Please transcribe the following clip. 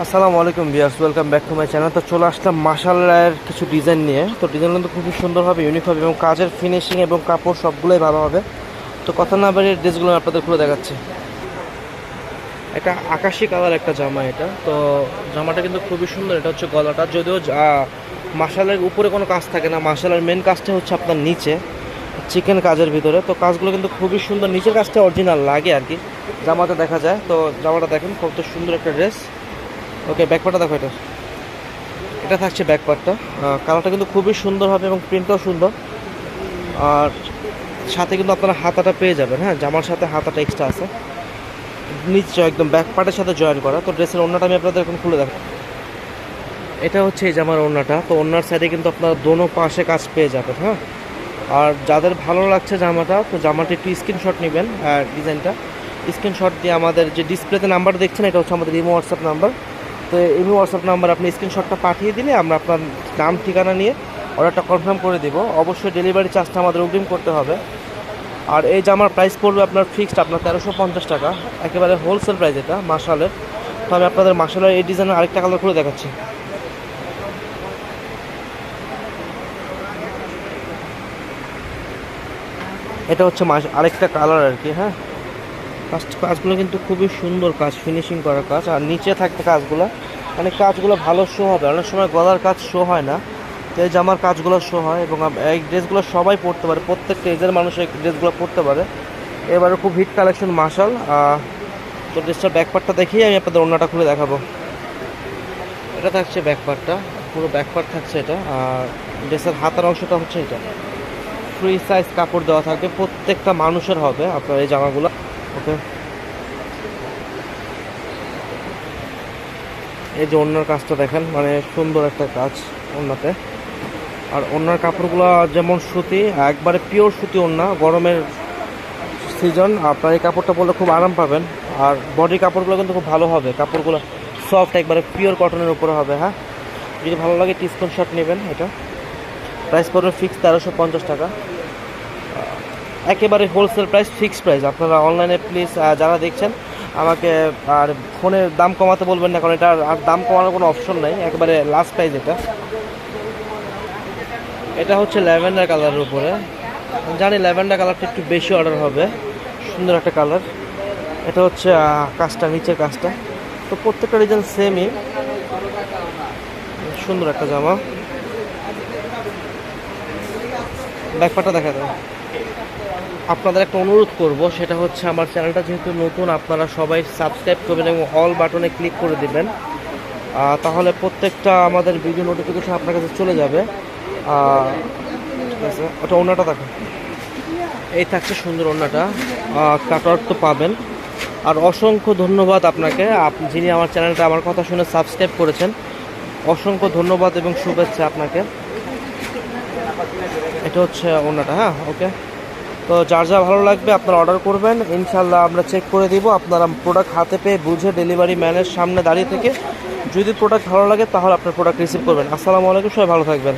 আসসালামু আলাইকুম viewers, welcome back to my channel. তো চলে আসলাম মাশাআল্লাহর কিছু ডিজাইন নিয়ে। তো ডিজাইনগুলো কিন্তু খুবই সুন্দর হবে, ইউনিক হবে এবং কাজের ফিনিশিং এবং কাপড় সবগুলোই ভালো হবে। তো কথা না বাড়িয়ে ড্রেসগুলো আপনাদের খুলে দেখাচ্ছি। এটা আকাশি কালার একটা জামা, এটা তো জামাটা কিন্তু খুবই সুন্দর। এটা হচ্ছে গলাটা, যদিও মাশালের উপরে কোনো কাজ থাকে না, মাশালের মেন কাজটা হচ্ছে আপনার নিচে চিকেন কাজের ভিতরে। তো কাজগুলো কিন্তু খুবই সুন্দর, নিচের কাজটা অরিজিনাল লাগে আর কি, জামাতে দেখা যায়। তো জামাটা দেখেন কত সুন্দর একটা ড্রেস। ওকে, ব্যাকপার্টটা দেখো। এটা থাকছে ব্যাকপার্টটা। কালারটা কিন্তু খুবই সুন্দর হবে এবং প্রিন্টটাও সুন্দর। আর সাথে কিন্তু আপনারা হাতাটা পেয়ে যাবেন। হ্যাঁ, জামার সাথে হাতাটা এক্সট্রা আছে, নিচে একদম ব্যাকপার্টের সাথে জয়েন করা। তো ড্রেসের ওড়নাটা আমি আপনাদের এখন খুলে দেখো। এটা হচ্ছে এই জামার ওড়নাটা। তো ওড়নার সাইডে কিন্তু আপনারা দোনো পাশে কাজ পেয়ে যাবেন। হ্যাঁ, আর যাদের ভালো লাগছে জামাটা, তো জামাটি একটু স্ক্রিনশট নেবেন। ডিজাইনটা স্ক্রিনশট দিয়ে আমাদের যে ডিসপ্লেতে নাম্বার দেখছেন, এটা হচ্ছে আমাদের ইমো হোয়াটসঅ্যাপ নাম্বার। তো ইমো হোয়াটসঅ্যাপ নাম্বার আপনি স্ক্রিনশটটা পাঠিয়ে দিলে আমরা আপনার নাম ঠিকানা নিয়ে অর্ডারটা কনফার্ম করে দিব। অবশ্যই ডেলিভারি চার্জটা আমাদের অগ্রিম করতে হবে। আর এই জামার প্রাইস পড়বে আপনার ফিক্সড আপনার 1350 টাকা, একেবারে হোলসেল প্রাইস এটা মাশালের। তো আমি আপনাদের মাশালের এই ডিজাইনের আরেকটা কালার করে দেখাচ্ছি। এটা হচ্ছে আরেকটা কালার আর কি। হ্যাঁ, কাজগুলো কিন্তু খুবই সুন্দর কাজ, ফিনিশিং করা কাজ। আর নিচে থাকবে কাজগুলো, মানে কাজগুলো ভালো শো হবে। অনেক সময় গলার কাজ শো হয় না, তো এই জামার কাজগুলো শো হয় এবং এই ড্রেসগুলো সবাই পরতে পারে, প্রত্যেকটা এজের মানুষ এই ড্রেসগুলো পরতে পারে। এবারে খুব হিট কালেকশন মাশাল। তো ড্রেসটার ব্যাকপার্টটা দেখিয়ে আমি আপনাদের ওড়নাটা খুলে দেখাবো। এটা থাকছে ব্যাকপার্টটা, পুরো ব্যাকপার্ট থাকছে এটা। আর ড্রেসের হাতার অংশটা হচ্ছে এটা। ফ্রি সাইজ কাপড় দেওয়া থাকবে, প্রত্যেকটা মানুষের হবে আপনার এই জামাগুলো। ওকে, এই যে ওড়নার কাজটা দেখেন, মানে সুন্দর একটা কাজ ওড়নাতে। আর ওড়নার কাপড়গুলো যেমন সুতি, একবারে পিওর সুতি ওড়না। গরমের সিজন, আপনার এই কাপড়টা পরলে খুব আরাম পাবেন। আর বডি কাপড়গুলো কিন্তু খুব ভালো হবে, কাপড়গুলো সফট, একবারে পিওর কটনের উপরে হবে। হ্যাঁ, যদি ভালো লাগে স্ক্রিনশট নেবেন। এটা প্রাইস পড়বে ফিক্স 1350 টাকা, একেবারে হোলসেল প্রাইস, ফিক্সড প্রাইস। আপনারা অনলাইনে প্লিজ যারা দেখছেন আমাকে আর ফোনে দাম কমাতে বলবেন না, কারণ এটা আর দাম কমানোর কোনো অপশন নাই, একেবারে লাস্ট প্রাইস এটা। এটা হচ্ছে ল্যাভেন্ডার কালারের উপরে। জানি ল্যাভেন্ডার কালারটা একটু বেশি অর্ডার হবে, সুন্দর একটা কালার। এটা হচ্ছে কাজটা, নিচের কাজটা। তো প্রত্যেকটা ডিজাইন সেমই, সুন্দর একটা জামা। ব্যাকপার্টটা দেখা যায়। আপনাদের একটা অনুরোধ করব, সেটা হচ্ছে আমার চ্যানেলটা যেহেতু নতুন, আপনারা সবাই সাবস্ক্রাইব করবেন এবং অল বাটনে ক্লিক করে দেবেন। তাহলে প্রত্যেকটা আমাদের ভিডিও নোটিফিকেশন আপনার কাছে চলে যাবে। ঠিক আছে, ওটা ওড়নাটা দেখেন, এই থাকছে সুন্দর ওড়নাটা। কাটার তো পাবেন। আর অসংখ্য ধন্যবাদ আপনাকে, আপনি যিনি আমার চ্যানেলটা আমার কথা শুনে সাবস্ক্রাইব করেছেন, অসংখ্য ধন্যবাদ এবং শুভেচ্ছা আপনাকে। এটা হচ্ছে ওড়নাটা। হ্যাঁ, ওকে। তো যার যা ভালো লাগবে আপনারা অর্ডার করবেন, ইনশাল্লাহ আমরা চেক করে দিব। আপনারা প্রোডাক্ট হাতে পেয়ে বুঝে ডেলিভারি ম্যানের সামনে দাঁড়িয়ে থেকে যদি প্রোডাক্ট ভালো লাগে তাহলে আপনার প্রোডাক্ট রিসিভ করবেন। আসসালামু আলাইকুম, সবাই ভালো থাকবেন।